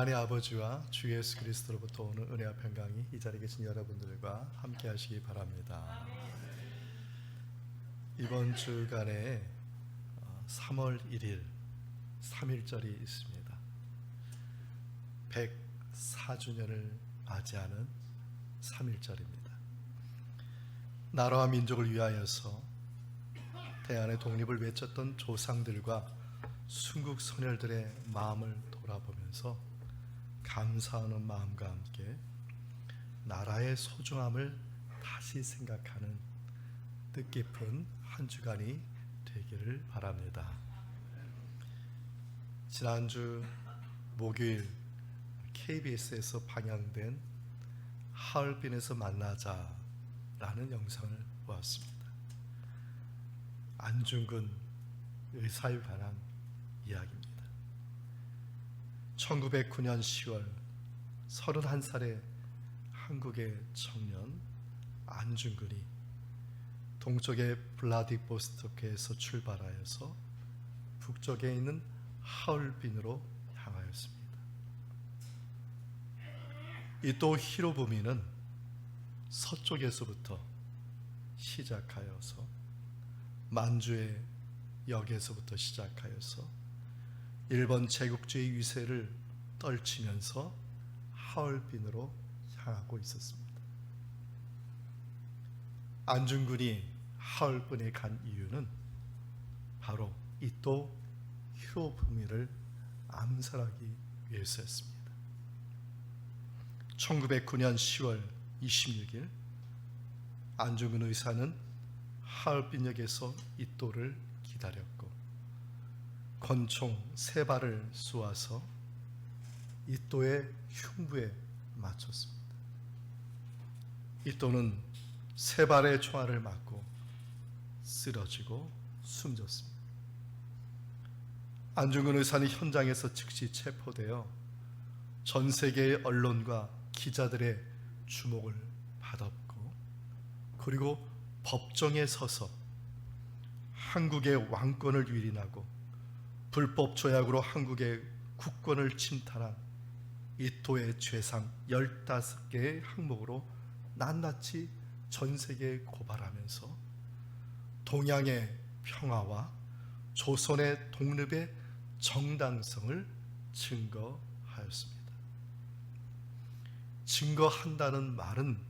하나님 아버지와 주 예수 그리스도로부터 오는 은혜와 평강이 이 자리에 계신 여러분들과 함께 하시기 바랍니다. 이번 주간에 3월 1일 3.1절이 있습니다. 104주년을 맞이하는 3.1절입니다. 나라와 민족을 위하여서 대한의 독립을 외쳤던 조상들과 순국 선열들의 마음을 돌아보면서 감사하는 마음과 함께 나라의 소중함을 다시 생각하는 뜻깊은 한 주간이 되기를 바랍니다. 지난주 목요일 KBS에서 방영된 하얼빈에서 만나자라는 영상을 보았습니다. 안중근 의사에 관한 이야기입니다. 1909년 10월 31살의 한국의 청년 안중근이 동쪽의 블라디보스토크에서 출발하여서 북쪽에 있는 하얼빈으로 향하였습니다. 이또 히로부미는 서쪽에서부터 시작하여서 만주의 역에서부터 시작하여서 일본 제국주의 위세를 떨치면서 하얼빈으로 향하고 있었습니다. 안중근이 하얼빈에 간 이유는 바로 이또 히로부미를 암살하기 위해서였습니다. 1909년 10월 26일 안중근 의사는 하얼빈역에서 이또를 기다렸고 권총 3발을 쏘아서 이또의 흉부에 맞췄습니다. 이또는 3발의 총알을 맞고 쓰러지고 숨졌습니다. 안중근 의사는 현장에서 즉시 체포되어 전 세계의 언론과 기자들의 주목을 받았고, 그리고 법정에 서서 한국의 왕권을 유린하고 불법 조약으로 한국의 국권을 침탈한 이또의 죄상 15개의 항목으로 낱낱이 전 세계에 고발하면서 동양의 평화와 조선의 독립의 정당성을 증거하였습니다. 증거한다는 말은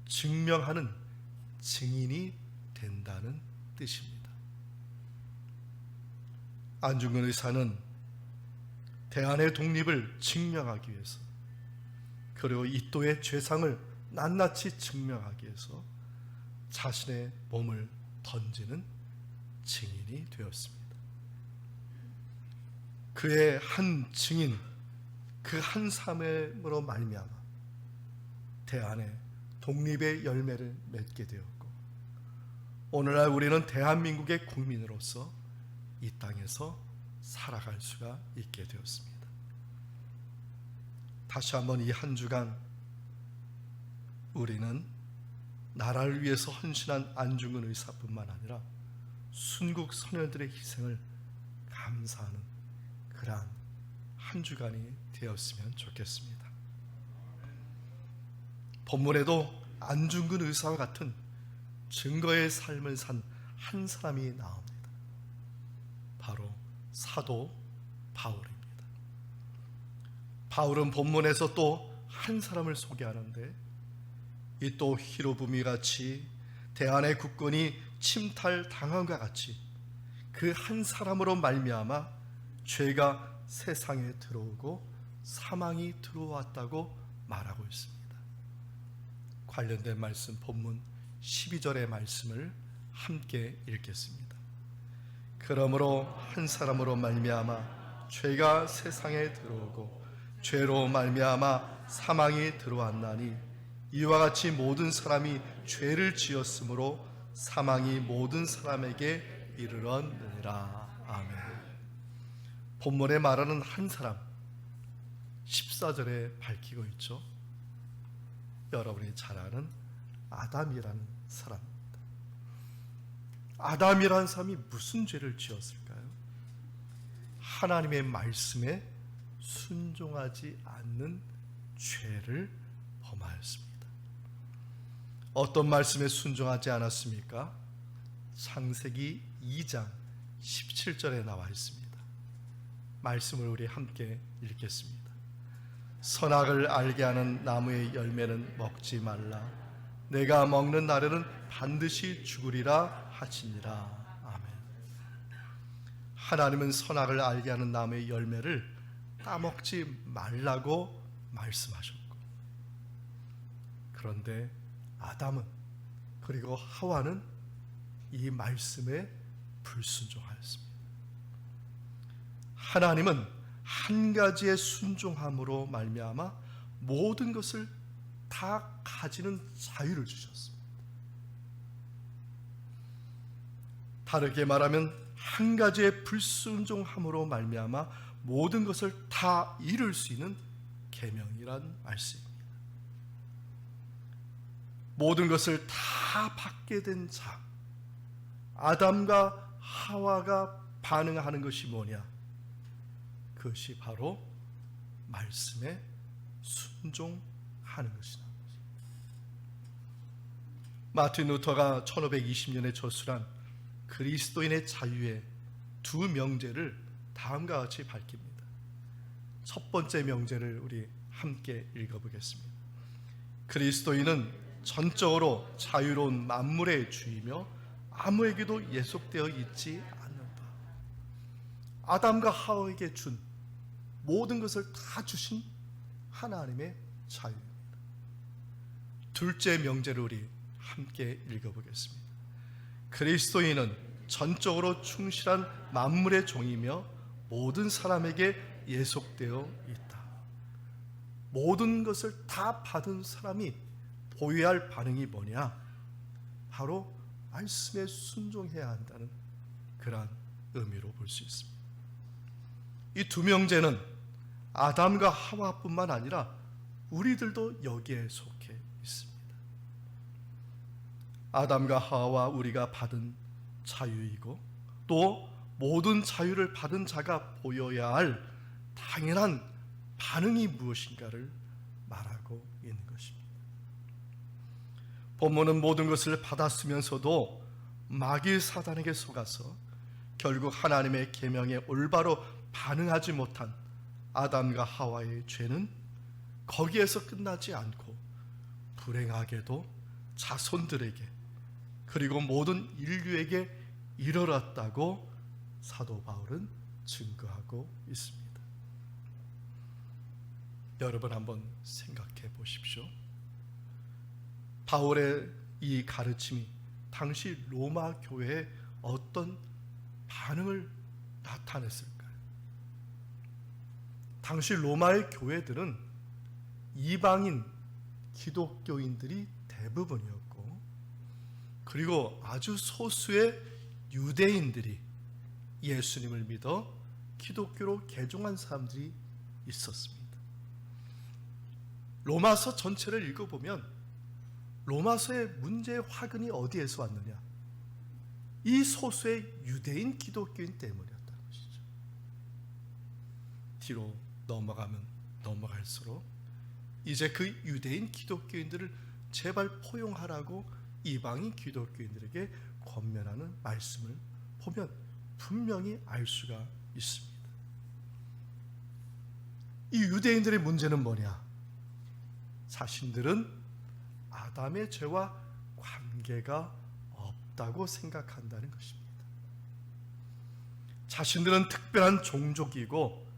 증명하는 증인이 된다는 뜻입니다. 안중근 의사는 대한의 독립을 증명하기 위해서, 그리고 이또의 죄상을 낱낱이 증명하기 위해서 자신의 몸을 던지는 증인이 되었습니다. 그의 한 증인, 그 한 삶으로 말미암아 대한의 독립의 열매를 맺게 되었고, 오늘날 우리는 대한민국의 국민으로서 이 땅에서 살아갈 수가 있게 되었습니다. 다시 한번 이 한 주간 우리는 나라를 위해서 헌신한 안중근 의사뿐만 아니라 순국 선열들의 희생을 감사하는 그러한 한 주간이 되었으면 좋겠습니다. 본문에도 안중근 의사와 같은 증거의 삶을 산 한 사람이 나옵니다. 바로 사도 바울입니다. 바울은 본문에서 또 한 사람을 소개하는데, 이 또 히로부미 같이 대한의 국권이 침탈당함과 같이 그 한 사람으로 말미암아 죄가 세상에 들어오고 사망이 들어왔다고 말하고 있습니다. 관련된 말씀 본문 12절의 말씀을 함께 읽겠습니다. 그러므로 한 사람으로 말미암아 죄가 세상에 들어오고 죄로 말미암아 사망이 들어왔나니 이와 같이 모든 사람이 죄를 지었으므로 사망이 모든 사람에게 이르렀느니라. 아멘. 본문에 말하는 한 사람 14절에 밝히고 있죠. 여러분이 잘 아는 아담이라는 사람입니다. 아담이라는 사람이 무슨 죄를 지었을까요? 하나님의 말씀에 순종하지 않는 죄를 범하였습니다. 어떤 말씀에 순종하지 않았습니까? 창세기 2장 17절에 나와 있습니다. 말씀을 우리 함께 읽겠습니다. 선악을 알게 하는 나무의 열매는 먹지 말라. 내가 먹는 날에는 반드시 죽으리라 하시니라. 아멘. 하나님은 선악을 알게 하는 나무의 열매를 따먹지 말라고 말씀하셨고, 그런데 아담은 그리고 하와는 이 말씀에 불순종하였습니다. 하나님은 한 가지의 순종함으로 말미암아 모든 것을 다 가지는 자유를 주셨습니다. 다르게 말하면 한 가지의 불순종함으로 말미암아 모든 것을 다 이룰 수 있는 계명이란 말씀입니다. 모든 것을 다 받게 된 자, 아담과 하와가 반응하는 것이 뭐냐? 그것이 바로 말씀에 순종하는 것이다. 마틴 루터가 1520년에 저술한 그리스도인의 자유의 두 명제를 다음과 같이 밝힙니다. 첫 번째 명제를 우리 함께 읽어보겠습니다. 그리스도인은 전적으로 자유로운 만물의 주이며 아무에게도 예속되어 있지 않는다. 아담과 하와에게 준 모든 것을 다 주신 하나님의 자유입니다. 둘째 명제를 우리 함께 읽어보겠습니다. 그리스도인은 전적으로 충실한 만물의 종이며 모든 사람에게 예속되어 있다. 모든 것을 다 받은 사람이 보여야 할 반응이 뭐냐? 바로 말씀에 순종해야 한다는 그러한 의미로 볼 수 있습니다. 이 두 명제는 아담과 하와뿐만 아니라 우리들도 여기에 속해 있습니다. 아담과 하와와 우리가 받은 자유이고 또 모든 자유를 받은 자가 보여야 할 당연한 반응이 무엇인가를 말하고 있는 것입니다. 본문은 모든 것을 받았으면서도 마귀 사단에게 속아서 결국 하나님의 계명에 올바로 반응하지 못한 아담과 하와의 죄는 거기에서 끝나지 않고 불행하게도 자손들에게 그리고 모든 인류에게 이르렀다고 사도 바울은 증거하고 있습니다. 여러분 한번 생각해 보십시오. 바울의 이 가르침이 당시 로마 교회에 어떤 반응을 나타냈을까요? 당시 로마의 교회들은 이방인 기독교인들이 대부분이었고, 그리고 아주 소수의 유대인들이 예수님을 믿어 기독교로 개종한 사람들이 있었습니다. 로마서 전체를 읽어보면 로마서의 문제의 화근이 어디에서 왔느냐? 이 소수의 유대인 기독교인 때문이었다는 것이죠. 뒤로 넘어가면 넘어갈수록 이제 그 유대인 기독교인들을 제발 포용하라고 이방인 기독교인들에게 권면하는 말씀을 보면 분명히 알 수가 있습니다. 이 유대인들의 문제는 뭐냐? 자신들은 아담의 죄와 관계가 없다고 생각한다는 것입니다. 자신들은 특별한 종족이고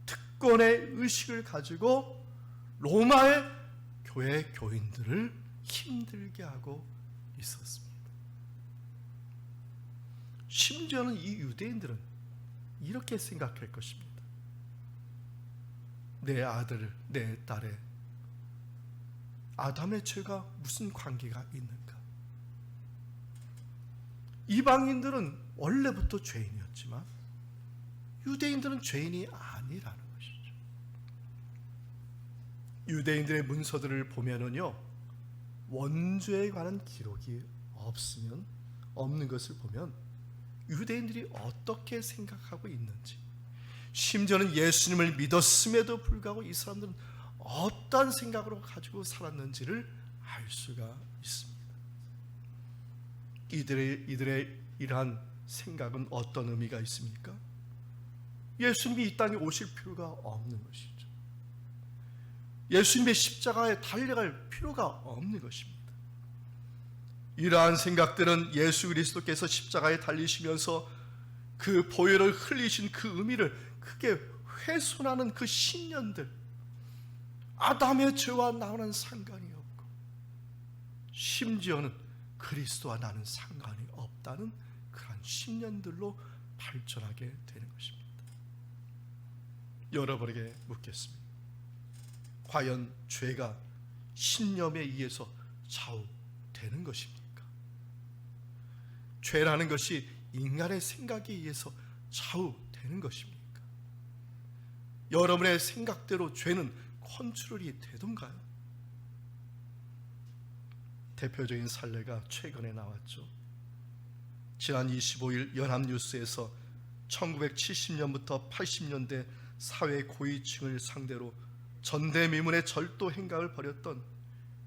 특권의 의식을 가지고 로마의 교회 교인들을 힘들게 하고 있었습니다. 심지어는 이 유대인들은 이렇게 생각할 것입니다. 내 아들, 내 딸의 아담의 죄가 무슨 관계가 있는가? 이방인들은 원래부터 죄인이었지만 유대인들은 죄인이 아니라는 것이죠. 유대인들의 문서들을 보면은요, 원죄에 관한 기록이 없는 것을 보면 유대인들이 어떻게 생각하고 있는지, 심지어는 예수님을 믿었음에도 불구하고 이 사람들은 어떤 생각으로 가지고 살았는지를 알 수가 있습니다. 이들의 이러한 생각은 어떤 의미가 있습니까? 예수님이 이 땅에 오실 필요가 없는 것이죠. 예수님의 십자가에 달려갈 필요가 없는 것입니다. 이러한 생각들은 예수 그리스도께서 십자가에 달리시면서 그 보혈을 흘리신 그 의미를 크게 훼손하는 그 신년들, 아담의 죄와 나와는 상관이 없고 심지어는 그리스도와 나는 상관이 없다는 그러한 신년들로 발전하게 되는 것입니다. 여러분에게 묻겠습니다. 과연 죄가 신념에 의해서 좌우되는 것입니까? 죄라는 것이 인간의 생각에 의해서 좌우되는 것입니까? 여러분의 생각대로 죄는 컨트롤이 되던가요? 대표적인 사례가 최근에 나왔죠. 지난 25일 연합뉴스에서 1970년부터 80년대 사회 고위층을 상대로 전대미문의 절도 행각을 벌였던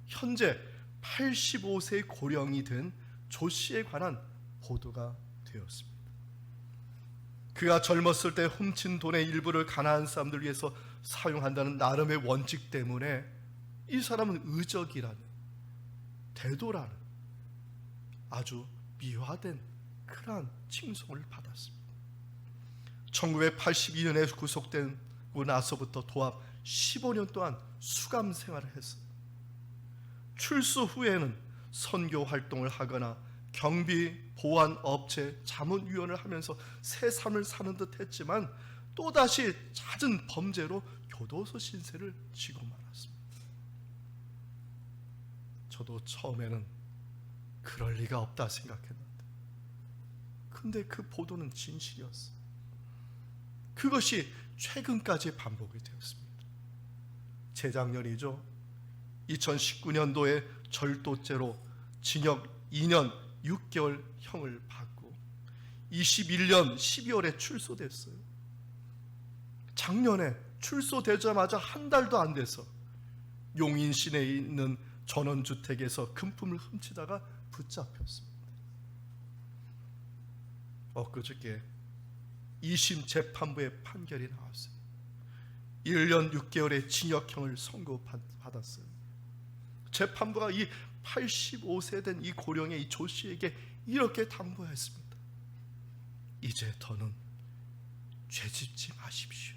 현재 85세 고령이 된 조 씨에 관한 보도가 되었습니다. 그가 젊었을 때 훔친 돈의 일부를 가난한 사람들 위해서 사용한다는 나름의 원칙 때문에 이 사람은 의적이라는, 대도라는 아주 미화된 그러한 칭송을 받았습니다. 1982년에 구속되고 나서부터 도합 15년 동안 수감 생활을 했어요. 출소 후에는 선교 활동을 하거나 경비, 보안 업체, 자문위원을 하면서 새 삶을 사는 듯 했지만 또다시 잦은 범죄로 교도소 신세를 지고 말았습니다. 저도 처음에는 그럴 리가 없다 생각했는데, 근데 그 보도는 진실이었어요. 그것이 최근까지 반복이 되었습니다. 재작년이죠. 2019년도에 절도죄로 징역 2년 6개월 형을 받고 21년 12월에 출소됐어요. 작년에 출소되자마자 한 달도 안 돼서 용인 시내에 있는 전원주택에서 금품을 훔치다가 붙잡혔습니다. 엊그저께 2심 재판부의 판결이 나왔어요. 1년 6개월의 징역형을 선고받았어요. 재판부가 이 85세 된 이 고령의 이 조 씨에게 이렇게 당부했습니다. 이제 더는 죄짓지 마십시오.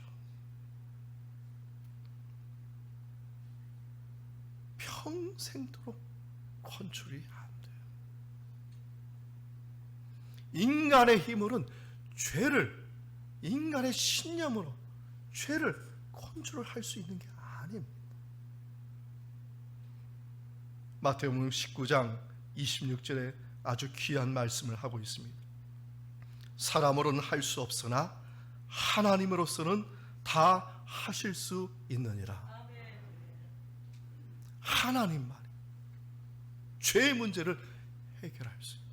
평생도록 컨트롤이 안 돼요. 인간의 힘으로는 죄를, 인간의 신념으로 죄를 컨트롤할 수 있는 게 아닙니다. 마태복음 19장 26절에 아주 귀한 말씀을 하고 있습니다. 사람으로는 할 수 없으나 하나님으로서는 다 하실 수 있느니라. 하나님만이 죄의 문제를 해결할 수 있어요.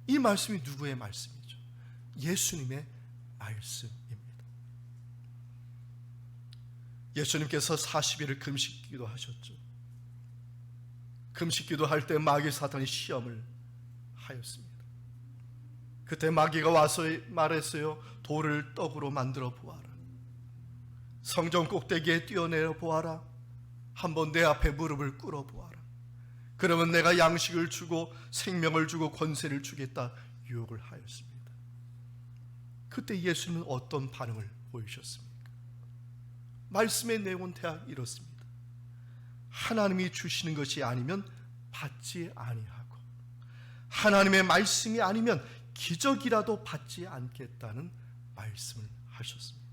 이 말씀이 누구의 말씀이죠? 예수님의 말씀입니다. 예수님께서 40일을 금식기도 하셨죠. 금식기도 할 때 마귀 사탄이 시험을 하였습니다. 그때 마귀가 와서 말했어요. 돌을 떡으로 만들어 보아라. 성전 꼭대기에 뛰어내려 보아라. 한번 내 앞에 무릎을 꿇어 보아라. 그러면 내가 양식을 주고 생명을 주고 권세를 주겠다 유혹을 하였습니다. 그때 예수님은 어떤 반응을 보이셨습니까? 말씀의 내용은 대략 이렇습니다. 하나님이 주시는 것이 아니면 받지 아니하고 하나님의 말씀이 아니면 기적이라도 받지 않겠다는 말씀을 하셨습니다.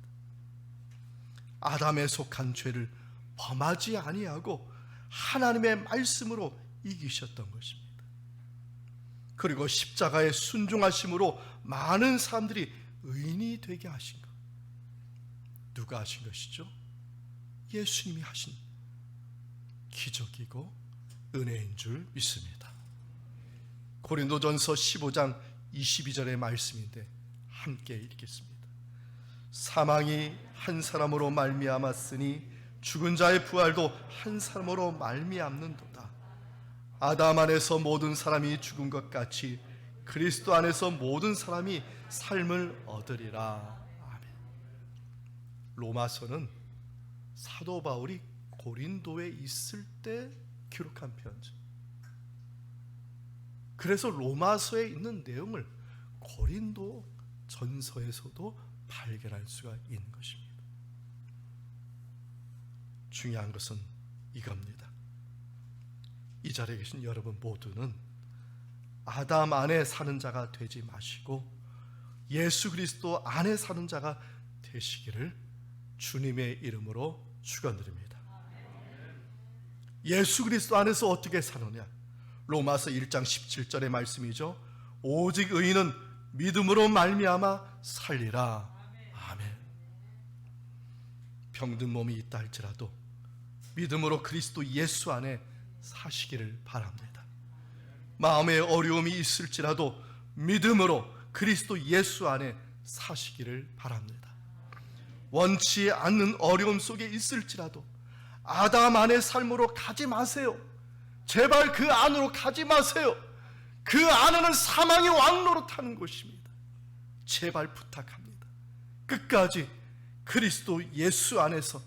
아담에 속한 죄를 범하지 아니하고 하나님의 말씀으로 이기셨던 것입니다. 그리고 십자가의 순종하심으로 많은 사람들이 의인이 되게 하신 것. 누가 하신 것이죠? 예수님이 하신 기적이고 은혜인 줄 믿습니다. 고린도전서 15장 22절의 말씀인데 함께 읽겠습니다. 사망이 한 사람으로 말미암았으니 죽은 자의 부활도 한 사람으로 말미암는도다. 아담 안에서 모든 사람이 죽은 것 같이 그리스도 안에서 모든 사람이 삶을 얻으리라. 아멘. 로마서는 사도 바울이 고린도에 있을 때 기록한 편지. 그래서 로마서에 있는 내용을 고린도 전서에서도 발견할 수가 있는 것입니다. 중요한 것은 이겁니다. 이 자리에 계신 여러분 모두는 아담 안에 사는 자가 되지 마시고 예수 그리스도 안에 사는 자가 되시기를 주님의 이름으로 축원드립니다. 예수 그리스도 안에서 어떻게 사느냐? 로마서 1장 17절의 말씀이죠. 오직 의인은 믿음으로 말미암아 살리라. 아멘. 병든 몸이 있다 할지라도 믿음으로 그리스도 예수 안에 사시기를 바랍니다. 마음에 어려움이 있을지라도 믿음으로 그리스도 예수 안에 사시기를 바랍니다. 원치 않는 어려움 속에 있을지라도 아담 안의 삶으로 가지 마세요. 제발 그 안으로 가지 마세요. 그 안에는 사망의 왕노릇하는 곳입니다. 제발 부탁합니다. 끝까지 그리스도 예수 안에서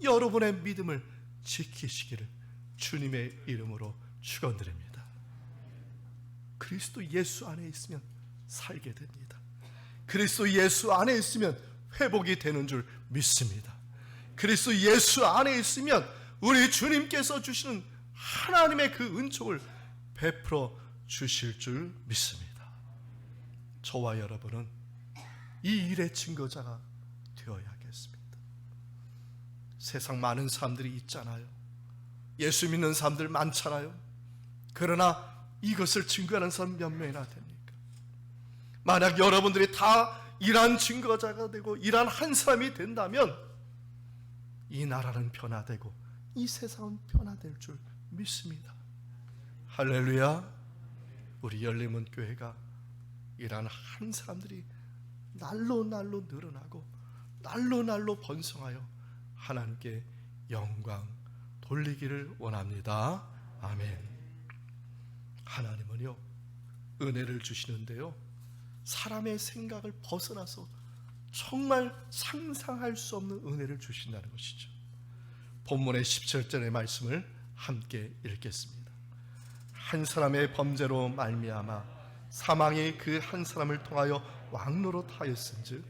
여러분의 믿음을 지키시기를 주님의 이름으로 축원드립니다. 그리스도 예수 안에 있으면 살게 됩니다. 그리스도 예수 안에 있으면 회복이 되는 줄 믿습니다. 그리스도 예수 안에 있으면 우리 주님께서 주시는 하나님의 그 은총을 베풀어 주실 줄 믿습니다. 저와 여러분은 이 일의 증거자가 되어야겠습니다. 세상 많은 사람들이 있잖아요. 예수 믿는 사람들 많잖아요. 그러나 이것을 증거하는 사람 몇 명이나 됩니까? 만약 여러분들이 다 이러한 증거자가 되고 이러한 한 사람이 된다면 이 나라는 변화되고 이 세상은 변화될 줄 믿습니다. 할렐루야. 우리 열림은 교회가 이러한 한 사람들이 날로 늘어나고 날로 번성하여 하나님께 영광 돌리기를 원합니다. 아멘. 하나님은요 은혜를 주시는데요 사람의 생각을 벗어나서 정말 상상할 수 없는 은혜를 주신다는 것이죠. 본문의 17절의 말씀을 함께 읽겠습니다. 한 사람의 범죄로 말미암아 사망이 그 한 사람을 통하여 왕노릇하였은즉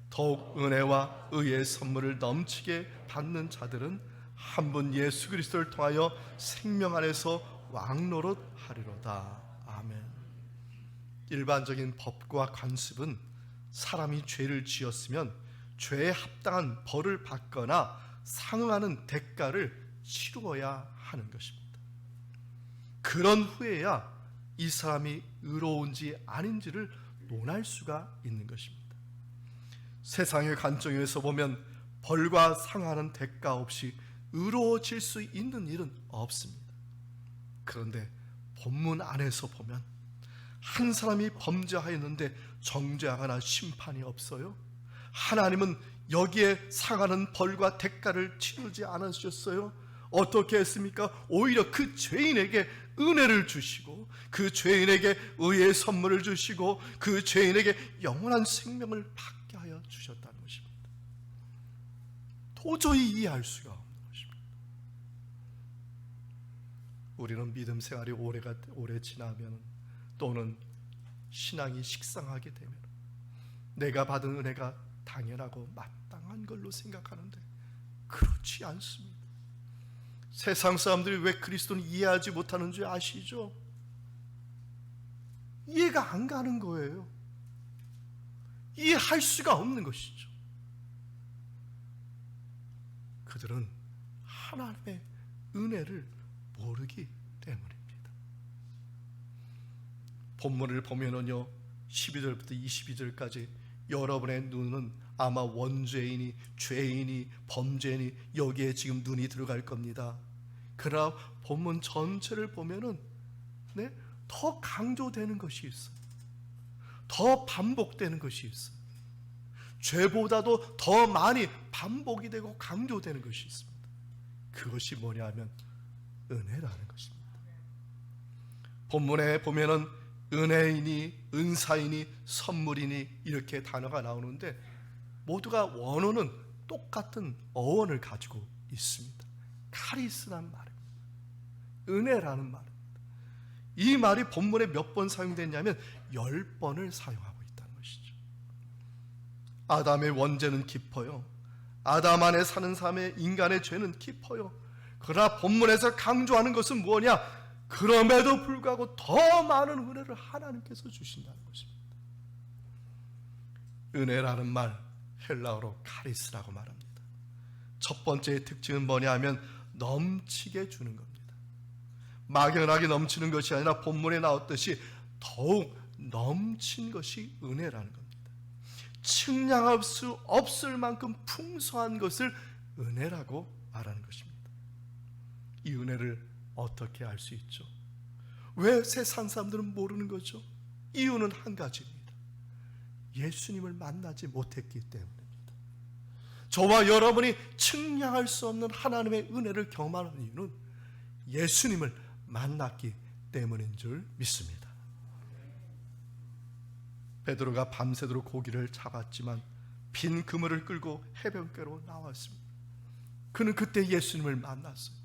더욱 은혜와 의의 선물을 넘치게 받는 자들은 한 분 예수 그리스도를 통하여 생명 안에서 왕노릇하리로다. 아멘. 일반적인 법과 관습은 사람이 죄를 지었으면 죄에 합당한 벌을 받거나 상응하는 대가를 치루어야 하는 것입니다. 그런 후에야 이 사람이 의로운지 아닌지를 논할 수가 있는 것입니다. 세상의 관점에서 보면 벌과 상하는 대가 없이 의로워질 수 있는 일은 없습니다. 그런데 본문 안에서 보면 한 사람이 범죄하였는데 정죄하거나 심판이 없어요. 하나님은 여기에 상하는 벌과 대가를 치르지 않으셨어요. 어떻게 했습니까? 오히려 그 죄인에게 은혜를 주시고 그 죄인에게 의의 선물을 주시고 그 죄인에게 영원한 생명을 받게 하여 주셨다는 것입니다. 도저히 이해할 수가 없는 것입니다. 우리는 믿음 생활이 오래 지나면 또는 신앙이 식상하게 되면 내가 받은 은혜가 당연하고 마땅한 걸로 생각하는데 그렇지 않습니다. 세상 사람들이 왜 그리스도는 이해하지 못하는 줄 아시죠? 이해가 안 가는 거예요. 이해할 수가 없는 것이죠. 그들은 하나님의 은혜를 모르기 때문입니다. 본문을 보면은요 12절부터 22절까지 여러분의 눈은 아마 원죄인이 죄인이 범죄인이 여기에 지금 눈이 들어갈 겁니다. 그러나 본문 전체를 보면은 더 강조되는 것이 있어요. 더 반복되는 것이 있어요. 죄보다도 더 많이 반복이 되고 강조되는 것이 있습니다. 그것이 뭐냐 하면 은혜라는 것입니다. 본문에 보면은 은혜이니 은사이니 선물이니 이렇게 단어가 나오는데 모두가 원어는 똑같은 어원을 가지고 있습니다. 카리스라는 말입니다. 은혜라는 말입니다. 이 말이 본문에 몇 번 사용됐냐면 10번을 사용하고 있다는 것이죠. 아담의 원죄는 깊어요. 아담 안에 사는 삶의 인간의 죄는 깊어요. 그러나 본문에서 강조하는 것은 뭐냐? 그럼에도 불구하고 더 많은 은혜를 하나님께서 주신다는 것입니다. 은혜라는 말 헬라어로 카리스라고 말합니다. 첫 번째 특징은 뭐냐 하면 넘치게 주는 겁니다. 막연하게 넘치는 것이 아니라 본문에 나왔듯이 더욱 넘친 것이 은혜라는 겁니다. 측량할 수 없을 만큼 풍성한 것을 은혜라고 말하는 것입니다. 이 은혜를 어떻게 알 수 있죠? 왜 세상 사람들은 모르는 거죠? 이유는 한 가지입니다. 예수님을 만나지 못했기 때문입니다. 저와 여러분이 측량할 수 없는 하나님의 은혜를 경험하는 이유는 예수님을 만났기 때문인 줄 믿습니다. 베드로가 밤새도록 고기를 잡았지만 빈 그물을 끌고 해변가로 나왔습니다. 그는 그때 예수님을 만났어요.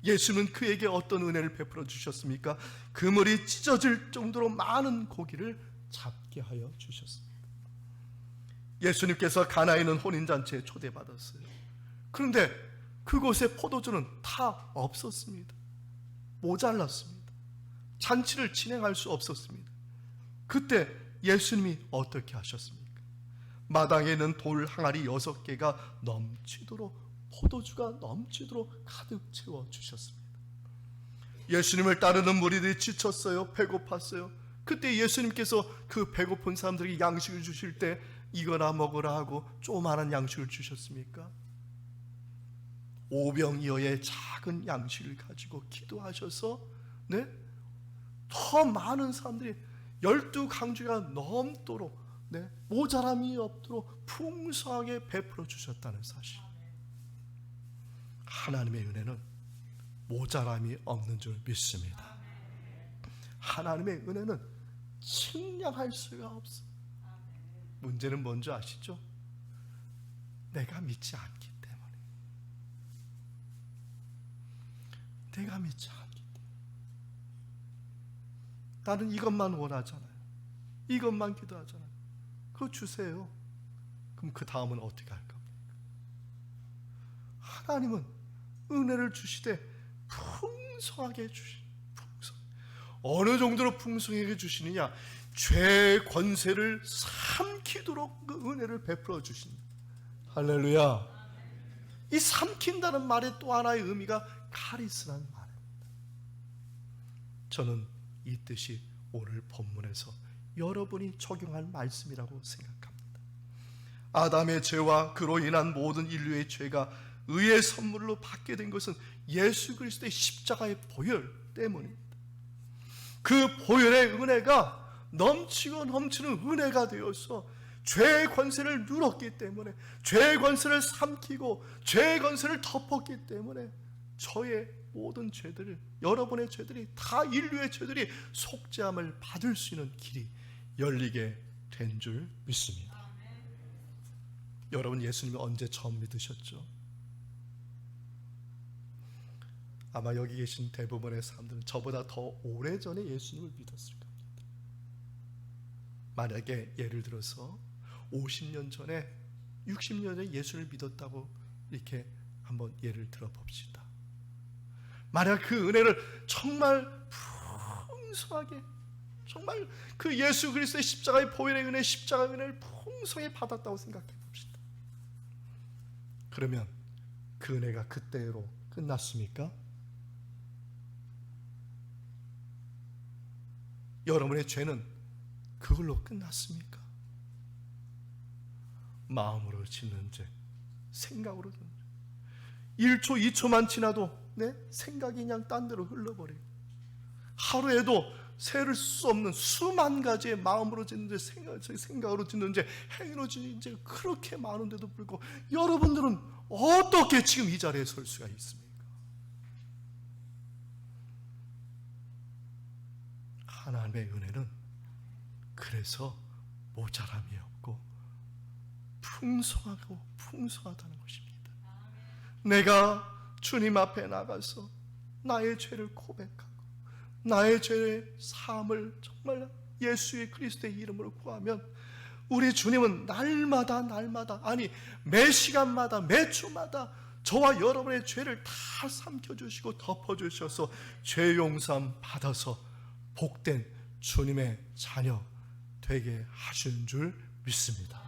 예수님은 그에게 어떤 은혜를 베풀어 주셨습니까? 그물이 찢어질 정도로 많은 고기를 잡게 하여 주셨습니다. 예수님께서 가나에 있는 혼인잔치에 초대받았어요. 그런데 그곳에 포도주는 다 없었습니다. 모자랐습니다. 잔치를 진행할 수 없었습니다. 그때 예수님이 어떻게 하셨습니까? 마당에 있는 돌 항아리 6개가 넘치도록 포도주가 넘치도록 가득 채워 주셨습니다. 예수님을 따르는 무리들이 지쳤어요. 배고팠어요. 그때 예수님께서 그 배고픈 사람들에게 양식을 주실 때 이거나 먹으라 하고 조그마한 양식을 주셨습니까? 오병이어의 작은 양식을 가지고 기도하셔서 더 많은 사람들이 12강주가 넘도록 모자람이 없도록 풍성하게 베풀어 주셨다는 사실. 하나님의 은혜는 모자람이 없는 줄 믿습니다. 하나님의 은혜는 측량할 수가 없어요. 문제는 뭔지 아시죠? 내가 믿지 않기 때문에. 내가 믿지 않기 때문에. 나는 이것만 원하잖아요. 이것만 기도하잖아요. 그거 주세요. 그럼 그 다음은 어떻게 할 겁니까? 하나님은 은혜를 주시되 풍성하게 주시니 어느 정도로 풍성하게 주시느냐? 죄의 권세를 삼키도록 그 은혜를 베풀어 주신다. 할렐루야. 이 삼킨다는 말의 또 하나의 의미가 카리스라는 말입니다. 저는 이 뜻이 오늘 본문에서 여러분이 적용할 말씀이라고 생각합니다. 아담의 죄와 그로 인한 모든 인류의 죄가 의의 선물로 받게 된 것은 예수 그리스도의 십자가의 보혈 때문입니다. 그 보혈의 은혜가 넘치고 넘치는 은혜가 되어서 죄의 권세를 누렸기 때문에, 죄의 권세를 삼키고 죄의 권세를 덮었기 때문에 저의 모든 죄들을, 여러분의 죄들이, 다 인류의 죄들이 속죄함을 받을 수 있는 길이 열리게 된 줄 믿습니다. 여러분 예수님을 언제 처음 믿으셨죠? 아마 여기 계신 대부분의 사람들은 저보다 더 오래전에 예수님을 믿었을 겁니다. 만약에 예를 들어서 50년 전에 60년 전에 예수를 믿었다고 이렇게 한번 예를 들어봅시다. 만약 그 은혜를 정말 풍성하게, 정말 그 예수 그리스도의 십자가의 보혈의 은혜, 십자가의 은혜를 풍성히 받았다고 생각해 봅시다. 그러면 그 은혜가 그때로 끝났습니까? 여러분의 죄는 그걸로 끝났습니까? 마음으로 짓는 죄, 생각으로 짓는 죄, 1초 2초만 지나도 생각이 그냥 딴 데로 흘러버리고, 하루에도 세를 수 없는 수만 가지의 마음으로 짓는 죄, 생각으로 짓는 죄, 행위로 짓는 죄 그렇게 많은데도 불구하고 여러분들은 어떻게 지금 이 자리에 설 수가 있습니까? 하나님의 은혜는 그래서 모자람이 없고 풍성하고 풍성하다는 것입니다. 내가 주님 앞에 나가서 나의 죄를 고백하고 나의 죄의 사함을 정말 예수의 그리스도의 이름으로 구하면 우리 주님은 날마다 아니 매 시간마다 매 주마다 저와 여러분의 죄를 다 삼켜주시고 덮어주셔서 죄 용서함 받아서 복된 주님의 자녀 되게 하시는 줄 믿습니다.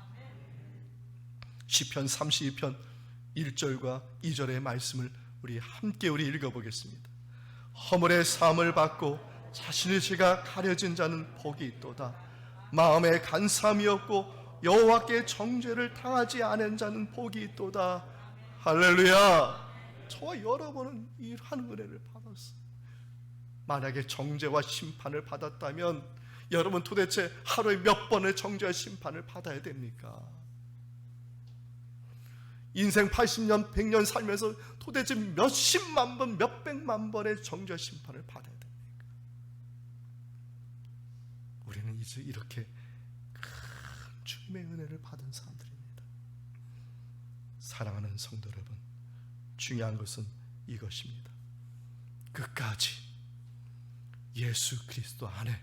시편 32편 1절과 2절의 말씀을 우리 함께 읽어보겠습니다. 허물의 사함을 받고 자신의 죄가 가려진 자는 복이 있도다. 마음에 간사함이 없고 여호와께 정죄를 당하지 않은 자는 복이 있도다. 할렐루야. 저와 여러분은 이러한 은혜를 받았어요. 만약에 정죄와 심판을 받았다면 여러분 도대체 하루에 몇 번의 정죄와 심판을 받아야 됩니까? 인생 80년, 100년 살면서 도대체 몇십만 번, 몇백만 번의 정죄와 심판을 받아야 됩니까? 우리는 이제 이렇게 큰 주님의 은혜를 받은 사람들입니다. 사랑하는 성도 여러분, 중요한 것은 이것입니다. 끝까지 예수 그리스도 안에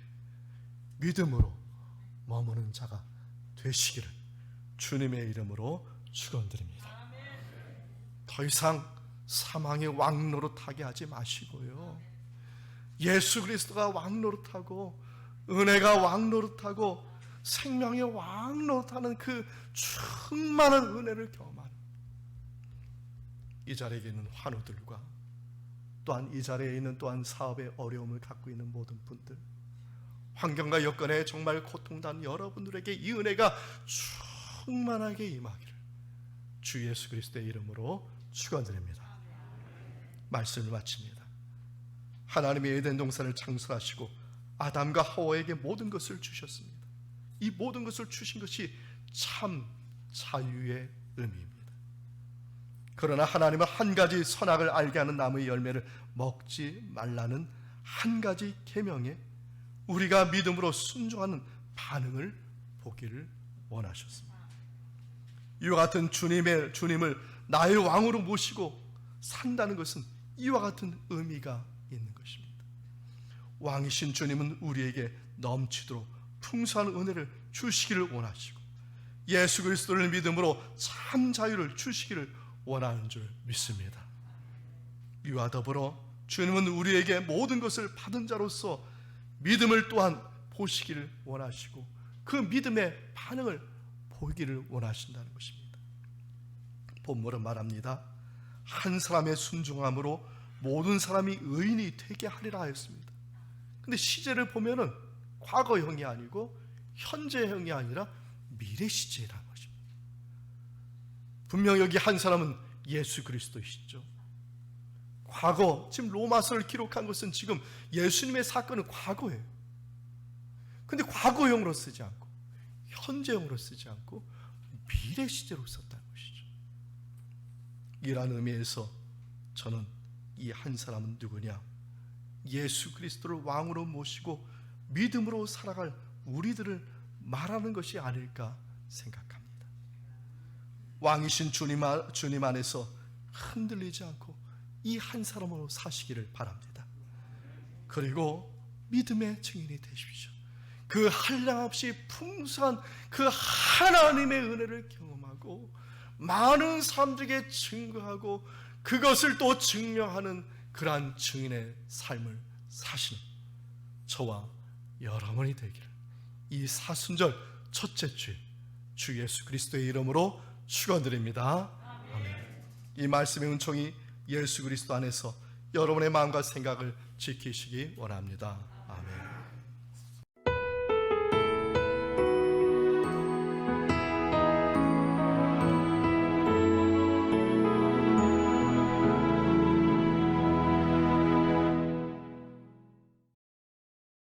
믿음으로 머무는 자가 되시기를 주님의 이름으로 축원드립니다. 더 이상 사망의 왕노릇하게 하지 마시고요, 예수 그리스도가 왕노릇하고 은혜가 왕노릇하고 생명의 왕노릇하는 그 충만한 은혜를 경험하는 이 자리에 있는 환우들과 또한 이 자리에 있는 또한 사업의 어려움을 갖고 있는 모든 분들, 환경과 여건에 정말 고통당한 여러분들에게 이 은혜가 충만하게 임하기를 주 예수 그리스도의 이름으로 축원드립니다. 말씀을 마칩니다. 하나님이 에덴 동산을 창설하시고 아담과 하와에게 모든 것을 주셨습니다. 이 모든 것을 주신 것이 참 자유의 의미입니다. 그러나 하나님은 한 가지 선악을 알게 하는 나무의 열매를 먹지 말라는 한 가지 계명에 우리가 믿음으로 순종하는 반응을 보기를 원하셨습니다. 이와 같은 주님을 나의 왕으로 모시고 산다는 것은 이와 같은 의미가 있는 것입니다. 왕이신 주님은 우리에게 넘치도록 풍성한 은혜를 주시기를 원하시고 예수 그리스도를 믿음으로 참 자유를 주시기를 원하는 줄 믿습니다. 이와 더불어 주님은 우리에게 모든 것을 받은 자로서 믿음을 또한 보시기를 원하시고 그 믿음의 반응을 보기를 원하신다는 것입니다. 본문은 말합니다. 한 사람의 순종함으로 모든 사람이 의인이 되게 하리라 하였습니다. 근데 시제를 보면은 과거형이 아니고 현재형이 아니라 미래 시제라는 것입니다. 분명 여기 한 사람은 예수 그리스도이시죠. 과거, 지금 로마서를 기록한 것은 지금 예수님의 사건은 과거예요. 근데 과거형으로 쓰지 않고 현재형으로 쓰지 않고 미래 시제로 썼다는 것이죠. 이러한 의미에서 저는 이 한 사람은 누구냐? 예수 그리스도를 왕으로 모시고 믿음으로 살아갈 우리들을 말하는 것이 아닐까 생각합니다. 왕이신 주님 안에서 흔들리지 않고 이 한 사람으로 사시기를 바랍니다. 그리고 믿음의 증인이 되십시오. 그 한량없이 풍성한 그 하나님의 은혜를 경험하고 많은 사람들에게 증거하고 그것을 또 증명하는 그러한 증인의 삶을 사시는 저와 여러분이 되기를 이 사순절 첫째 주 예수 그리스도의 이름으로 축원드립니다. 아멘. 이 말씀의 은총이 예수 그리스도 안에서 여러분의 마음과 생각을 지키시기 원합니다.